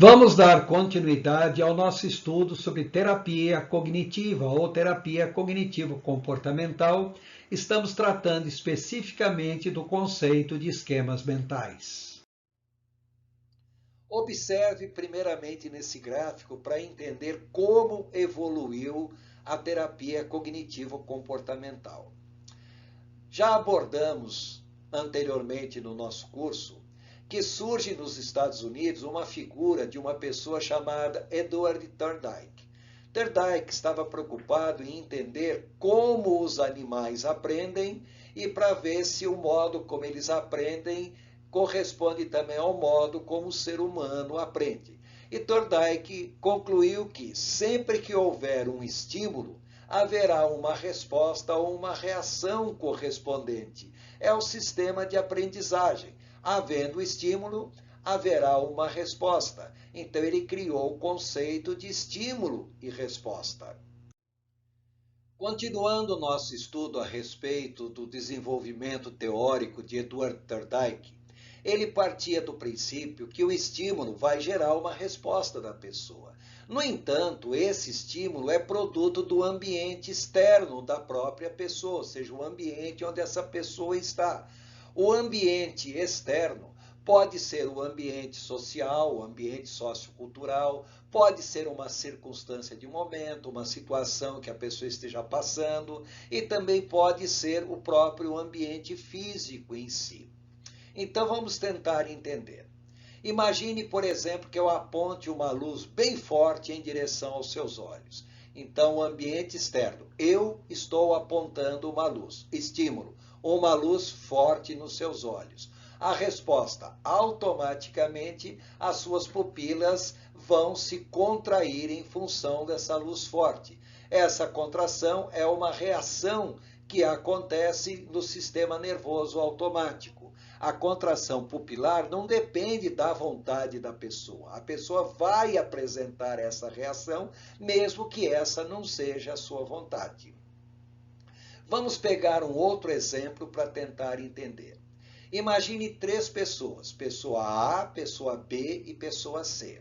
Vamos dar continuidade ao nosso estudo sobre terapia cognitiva ou terapia cognitivo-comportamental. Estamos tratando especificamente do conceito de esquemas mentais. Observe primeiramente nesse gráfico para entender como evoluiu a terapia cognitivo-comportamental. Já abordamos anteriormente no nosso curso que surge nos Estados Unidos uma figura de uma pessoa chamada Edward Thorndike. Thorndike estava preocupado em entender como os animais aprendem e para ver se o modo como eles aprendem corresponde também ao modo como o ser humano aprende. E Thorndike concluiu que sempre que houver um estímulo, haverá uma resposta ou uma reação correspondente. É o sistema de aprendizagem. Havendo estímulo, haverá uma resposta. Então, ele criou o conceito de estímulo e resposta. Continuando o nosso estudo a respeito do desenvolvimento teórico de Edward Thorndike, ele partia do princípio que o estímulo vai gerar uma resposta da pessoa. No entanto, esse estímulo é produto do ambiente externo da própria pessoa, ou seja, o ambiente onde essa pessoa está. O ambiente externo pode ser o ambiente social, o ambiente sociocultural, pode ser uma circunstância de momento, uma situação que a pessoa esteja passando, e também pode ser o próprio ambiente físico em si. Então vamos tentar entender. Imagine, por exemplo, que eu aponte uma luz bem forte em direção aos seus olhos. Então, o ambiente externo, eu estou apontando uma luz, estímulo, uma luz forte nos seus olhos. A resposta, automaticamente, as suas pupilas vão se contrair em função dessa luz forte. Essa contração é uma reação que acontece no sistema nervoso automático. A contração pupilar não depende da vontade da pessoa. A pessoa vai apresentar essa reação, mesmo que essa não seja a sua vontade. Vamos pegar um outro exemplo para tentar entender. Imagine três pessoas, pessoa A, pessoa B e pessoa C.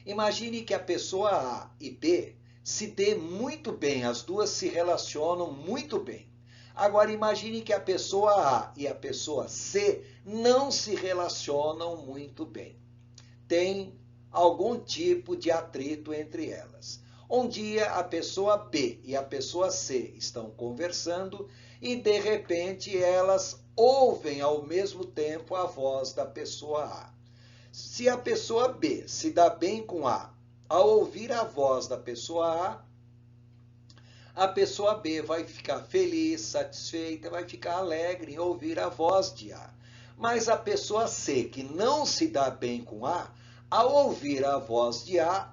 Imagine que a pessoa A e B se dê muito bem, as duas se relacionam muito bem. Agora imagine que a pessoa A e a pessoa C não se relacionam muito bem. Tem algum tipo de atrito entre elas. Um dia a pessoa B e a pessoa C estão conversando e de repente elas ouvem ao mesmo tempo a voz da pessoa A. Se a pessoa B se dá bem com A, ao ouvir a voz da pessoa A pessoa B vai ficar feliz, satisfeita, vai ficar alegre em ouvir a voz de A. Mas a pessoa C, que não se dá bem com A, ao ouvir a voz de A,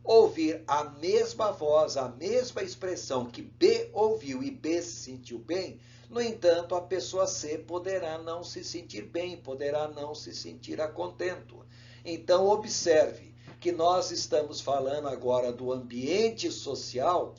ouvir a mesma voz, a mesma expressão que B ouviu e B se sentiu bem, no entanto, a pessoa C poderá não se sentir bem, poderá não se sentir a contento. Então, observe que nós estamos falando agora do ambiente social.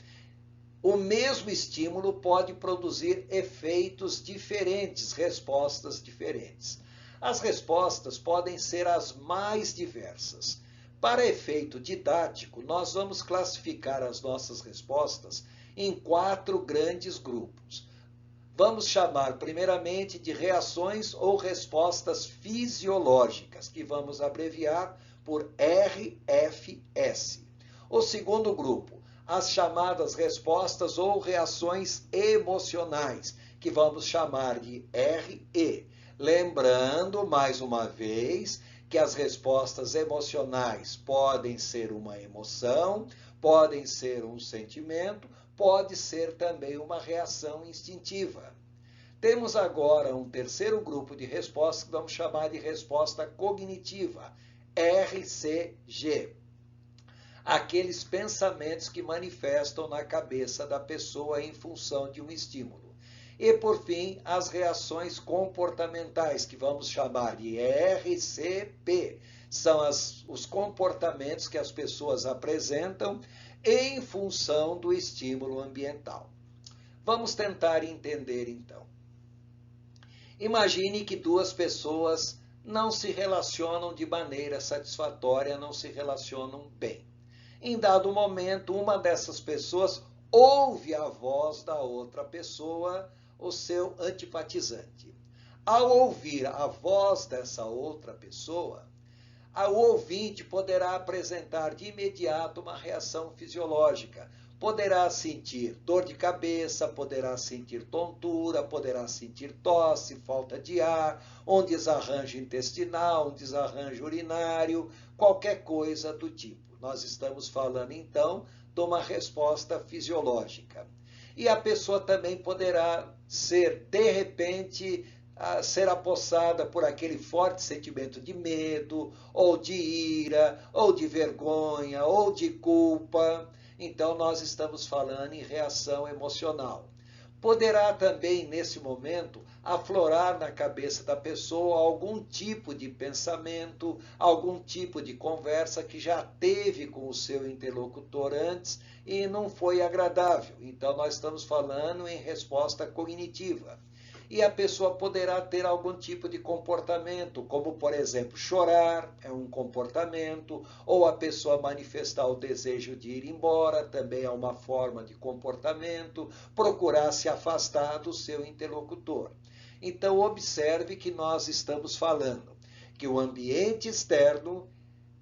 O mesmo estímulo pode produzir efeitos diferentes, respostas diferentes. As respostas podem ser as mais diversas. Para efeito didático, nós vamos classificar as nossas respostas em 4 grandes grupos. Vamos chamar primeiramente de reações ou respostas fisiológicas, que vamos abreviar por RFS. O segundo grupo, as chamadas respostas ou reações emocionais, que vamos chamar de RE. Lembrando, mais uma vez, que as respostas emocionais podem ser uma emoção, podem ser um sentimento, pode ser também uma reação instintiva. Temos agora um terceiro grupo de respostas que vamos chamar de resposta cognitiva, RCG. Aqueles pensamentos que manifestam na cabeça da pessoa em função de um estímulo. E, por fim, as reações comportamentais, que vamos chamar de RCP. São os comportamentos que as pessoas apresentam em função do estímulo ambiental. Vamos tentar entender, então. Imagine que duas pessoas não se relacionam de maneira satisfatória, não se relacionam bem. Em dado momento, uma dessas pessoas ouve a voz da outra pessoa, o seu antipatizante. Ao ouvir a voz dessa outra pessoa, o ouvinte poderá apresentar de imediato uma reação fisiológica. Poderá sentir dor de cabeça, poderá sentir tontura, poderá sentir tosse, falta de ar, um desarranjo intestinal, um desarranjo urinário, qualquer coisa do tipo. Nós estamos falando, então, de uma resposta fisiológica. E a pessoa também poderá ser, de repente, ser apossada por aquele forte sentimento de medo, ou de ira, ou de vergonha, ou de culpa. Então, nós estamos falando em reação emocional. Poderá também, nesse momento, aflorar na cabeça da pessoa algum tipo de pensamento, algum tipo de conversa que já teve com o seu interlocutor antes e não foi agradável. Então, nós estamos falando em resposta cognitiva. E a pessoa poderá ter algum tipo de comportamento, como, por exemplo, chorar é um comportamento, ou a pessoa manifestar o desejo de ir embora, também é uma forma de comportamento, procurar se afastar do seu interlocutor. Então, observe que nós estamos falando que o ambiente externo,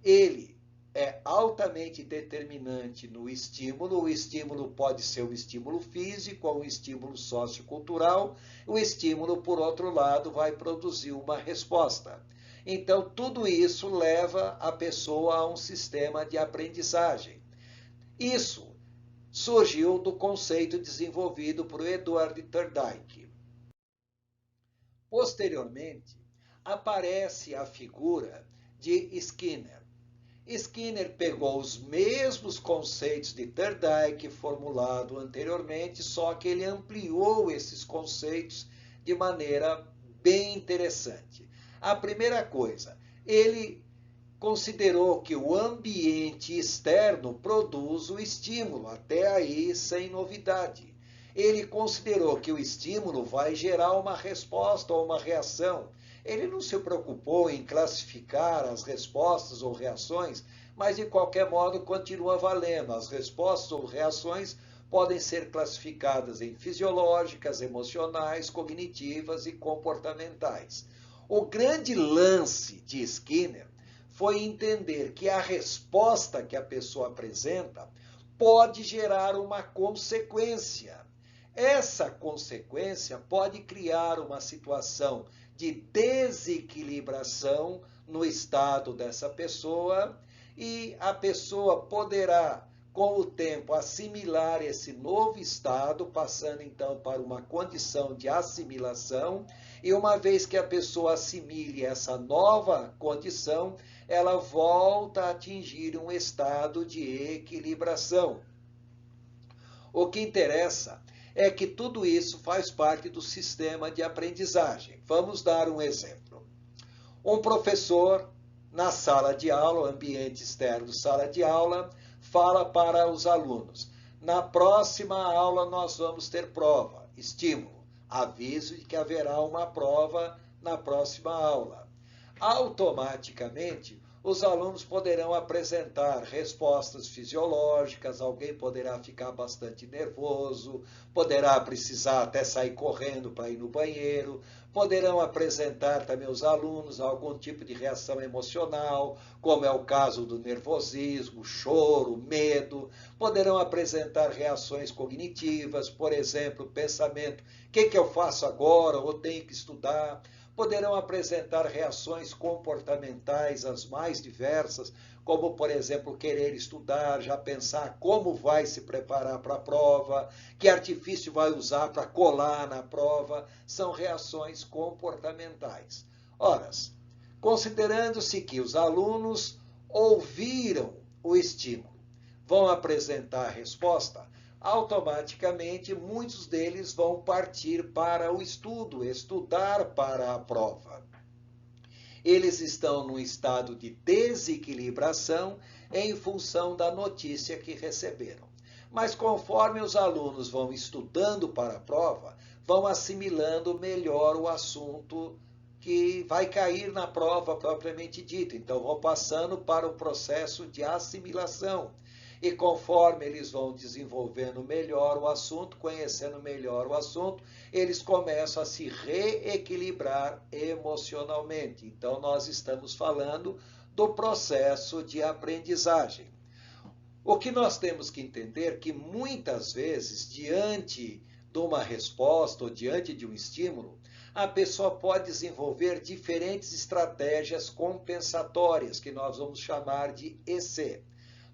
ele é altamente determinante no estímulo. O estímulo pode ser um estímulo físico ou um estímulo sociocultural. O estímulo, por outro lado, vai produzir uma resposta. Então, tudo isso leva a pessoa a um sistema de aprendizagem. Isso surgiu do conceito desenvolvido por Edward Thorndike. Posteriormente, aparece a figura de Skinner. Skinner pegou os mesmos conceitos de Thorndike formulado anteriormente, só que ele ampliou esses conceitos de maneira bem interessante. A primeira coisa, ele considerou que o ambiente externo produz o estímulo, até aí sem novidade. Ele considerou que o estímulo vai gerar uma resposta ou uma reação. Ele não se preocupou em classificar as respostas ou reações, mas de qualquer modo continua valendo. As respostas ou reações podem ser classificadas em fisiológicas, emocionais, cognitivas e comportamentais. O grande lance de Skinner foi entender que a resposta que a pessoa apresenta pode gerar uma consequência. Essa consequência pode criar uma situação de desequilibração no estado dessa pessoa e a pessoa poderá, com o tempo, assimilar esse novo estado, passando então para uma condição de assimilação, e uma vez que a pessoa assimile essa nova condição, ela volta a atingir um estado de equilibração. O que interessa é que tudo isso faz parte do sistema de aprendizagem. Vamos dar um exemplo. Um professor, na sala de aula, ambiente externo, sala de aula, fala para os alunos: na próxima aula nós vamos ter prova, estímulo, aviso de que haverá uma prova na próxima aula. Automaticamente, os alunos poderão apresentar respostas fisiológicas, alguém poderá ficar bastante nervoso, poderá precisar até sair correndo para ir no banheiro, poderão apresentar também os alunos algum tipo de reação emocional, como é o caso do nervosismo, choro, medo, poderão apresentar reações cognitivas, por exemplo, pensamento: o que eu faço agora, ou tenho que estudar. Poderão apresentar reações comportamentais as mais diversas, como, por exemplo, querer estudar, já pensar como vai se preparar para a prova, que artifício vai usar para colar na prova. São reações comportamentais. Ora, considerando-se que os alunos ouviram o estímulo, vão apresentar a resposta, automaticamente muitos deles vão partir para o estudo, estudar para a prova. Eles estão num estado de desequilibração em função da notícia que receberam. Mas conforme os alunos vão estudando para a prova, vão assimilando melhor o assunto que vai cair na prova propriamente dita. Então, vão passando para o processo de assimilação. E conforme eles vão desenvolvendo melhor o assunto, conhecendo melhor o assunto, eles começam a se reequilibrar emocionalmente. Então, nós estamos falando do processo de aprendizagem. O que nós temos que entender é que muitas vezes, diante de uma resposta ou diante de um estímulo, a pessoa pode desenvolver diferentes estratégias compensatórias, que nós vamos chamar de EC.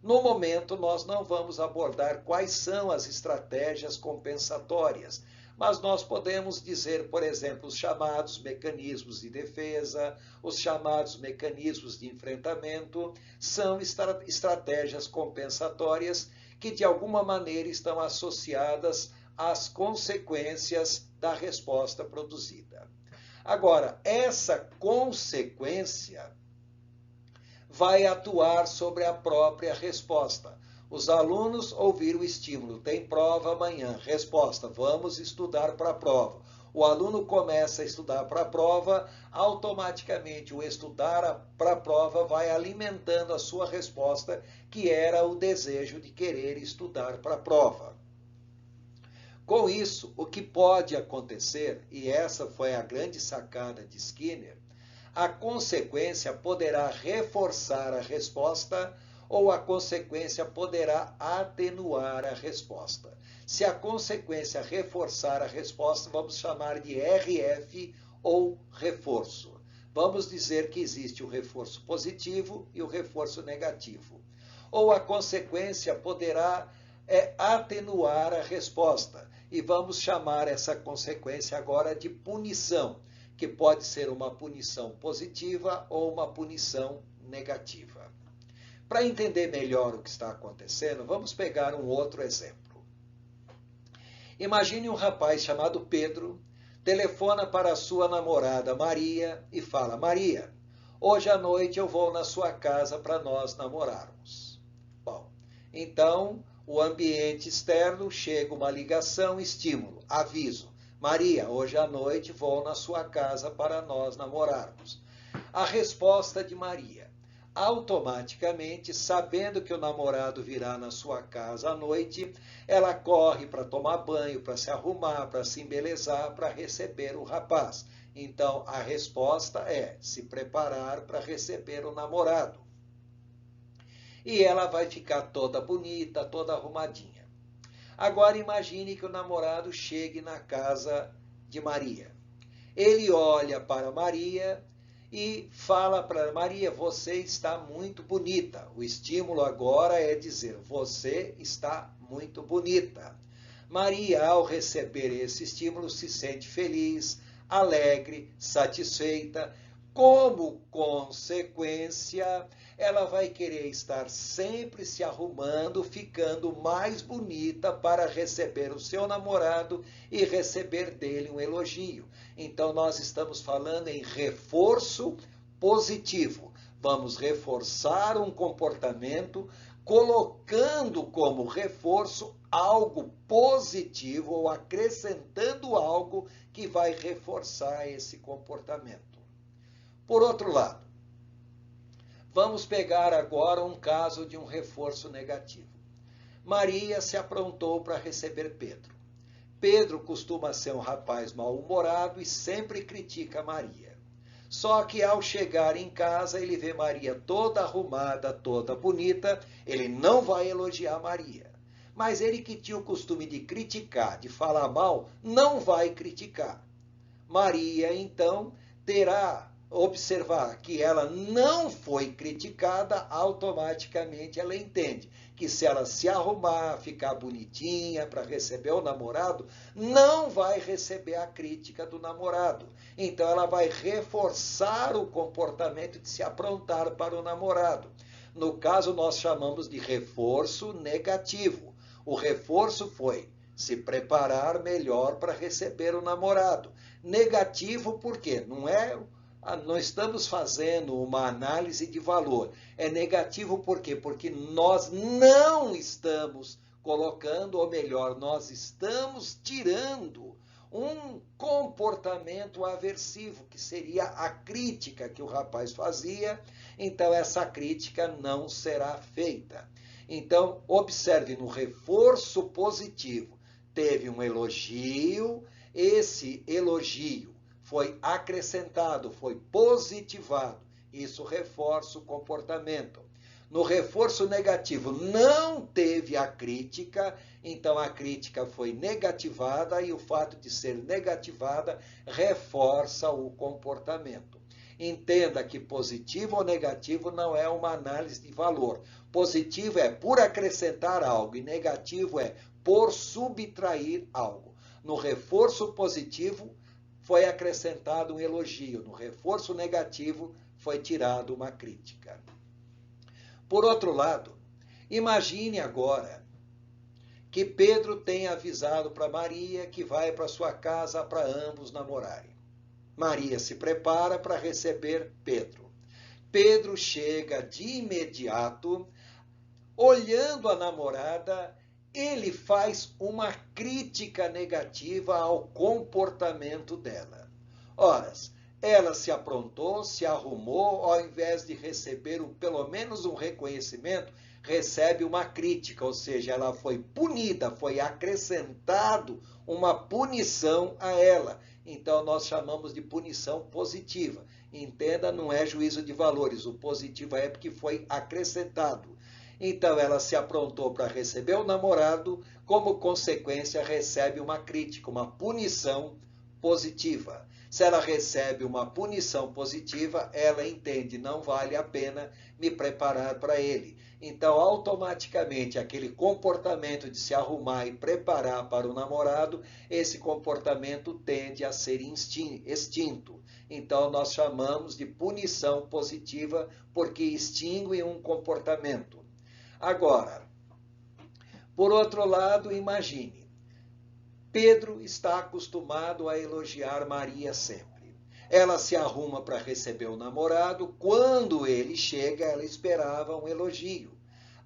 No momento, nós não vamos abordar quais são as estratégias compensatórias, mas nós podemos dizer, por exemplo, os chamados mecanismos de defesa, os chamados mecanismos de enfrentamento, são estratégias compensatórias que, de alguma maneira, estão associadas às consequências da resposta produzida. Agora, essa consequência vai atuar sobre a própria resposta. Os alunos ouviram o estímulo, tem prova amanhã, resposta, vamos estudar para a prova. O aluno começa a estudar para a prova, automaticamente o estudar para a prova vai alimentando a sua resposta, que era o desejo de querer estudar para a prova. Com isso, o que pode acontecer, e essa foi a grande sacada de Skinner, a consequência poderá reforçar a resposta ou a consequência poderá atenuar a resposta. Se a consequência reforçar a resposta, vamos chamar de RF ou reforço. Vamos dizer que existe o reforço positivo e o reforço negativo. Ou a consequência poderá atenuar a resposta. E vamos chamar essa consequência agora de punição, que pode ser uma punição positiva ou uma punição negativa. Para entender melhor o que está acontecendo, vamos pegar um outro exemplo. Imagine um rapaz chamado Pedro, telefona para a sua namorada Maria e fala: Maria, hoje à noite eu vou na sua casa para nós namorarmos. Bom, então o ambiente externo chega uma ligação, estímulo, aviso. Maria, hoje à noite vou na sua casa para nós namorarmos. A resposta de Maria, automaticamente, sabendo que o namorado virá na sua casa à noite, ela corre para tomar banho, para se arrumar, para se embelezar, para receber o rapaz. Então, a resposta é se preparar para receber o namorado. E ela vai ficar toda bonita, toda arrumadinha. Agora imagine que o namorado chegue na casa de Maria. Ele olha para Maria e fala para Maria: você está muito bonita. O estímulo agora é dizer: você está muito bonita. Maria, ao receber esse estímulo, se sente feliz, alegre, satisfeita. Como consequência, ela vai querer estar sempre se arrumando, ficando mais bonita para receber o seu namorado e receber dele um elogio. Então, nós estamos falando em reforço positivo. Vamos reforçar um comportamento colocando como reforço algo positivo ou acrescentando algo que vai reforçar esse comportamento. Por outro lado, vamos pegar agora um caso de um reforço negativo. Maria se aprontou para receber Pedro. Pedro costuma ser um rapaz mal-humorado e sempre critica Maria. Só que ao chegar em casa, ele vê Maria toda arrumada, toda bonita, ele não vai elogiar Maria. Mas ele que tinha o costume de criticar, de falar mal, não vai criticar. Maria, então, terá observar que ela não foi criticada, automaticamente ela entende que se ela se arrumar, ficar bonitinha para receber o namorado, não vai receber a crítica do namorado. Então ela vai reforçar o comportamento de se aprontar para o namorado. No caso, nós chamamos de reforço negativo. O reforço foi se preparar melhor para receber o namorado. Negativo por quê? Não estamos fazendo uma análise de valor. É negativo por quê? Porque nós não estamos colocando, ou melhor, nós estamos tirando um comportamento aversivo, que seria a crítica que o rapaz fazia. Então, essa crítica não será feita. Então, observe, no reforço positivo, teve um elogio, esse elogio foi acrescentado, foi positivado. Isso reforça o comportamento. No reforço negativo, não teve a crítica, então a crítica foi negativada e o fato de ser negativada reforça o comportamento. Entenda que positivo ou negativo não é uma análise de valor. Positivo é por acrescentar algo e negativo é por subtrair algo. No reforço positivo, foi acrescentado um elogio. No reforço negativo, foi tirado uma crítica. Por outro lado, imagine agora que Pedro tenha avisado para Maria que vai para sua casa para ambos namorarem. Maria se prepara para receber Pedro. Pedro chega de imediato, olhando a namorada, ele faz uma crítica negativa ao comportamento dela. Ora, ela se aprontou, se arrumou, ao invés de receber pelo menos um reconhecimento, recebe uma crítica, ou seja, ela foi punida, foi acrescentado uma punição a ela. Então, nós chamamos de punição positiva. Entenda, não é juízo de valores, o positivo é porque foi acrescentado. Então, ela se aprontou para receber o namorado, como consequência, recebe uma crítica, uma punição positiva. Se ela recebe uma punição positiva, ela entende, não vale a pena me preparar para ele. Então, automaticamente, aquele comportamento de se arrumar e preparar para o namorado, esse comportamento tende a ser extinto. Então, nós chamamos de punição positiva, porque extingue um comportamento. Agora, por outro lado, imagine, Pedro está acostumado a elogiar Maria sempre. Ela se arruma para receber o namorado. Quando ele chega, ela esperava um elogio.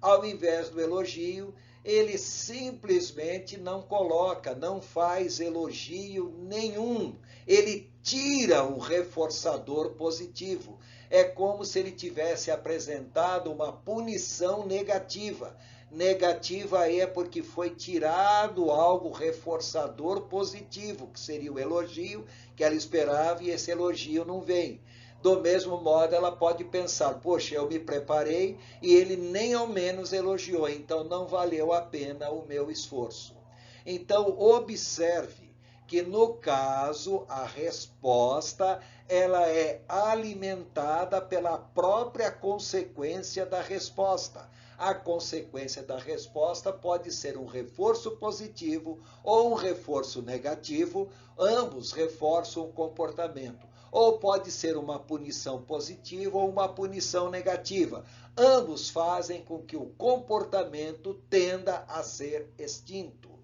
Ao invés do elogio, ele simplesmente não coloca, não faz elogio nenhum. Ele tira o reforçador positivo. É como se ele tivesse apresentado uma punição negativa. Negativa é porque foi tirado algo reforçador positivo, que seria o elogio que ela esperava, e esse elogio não vem. Do mesmo modo, ela pode pensar, poxa, eu me preparei e ele nem ao menos elogiou, então não valeu a pena o meu esforço. Então, observe que no caso, a resposta ela é alimentada pela própria consequência da resposta. A consequência da resposta pode ser um reforço positivo ou um reforço negativo, ambos reforçam o comportamento. Ou pode ser uma punição positiva ou uma punição negativa. Ambos fazem com que o comportamento tenda a ser extinto.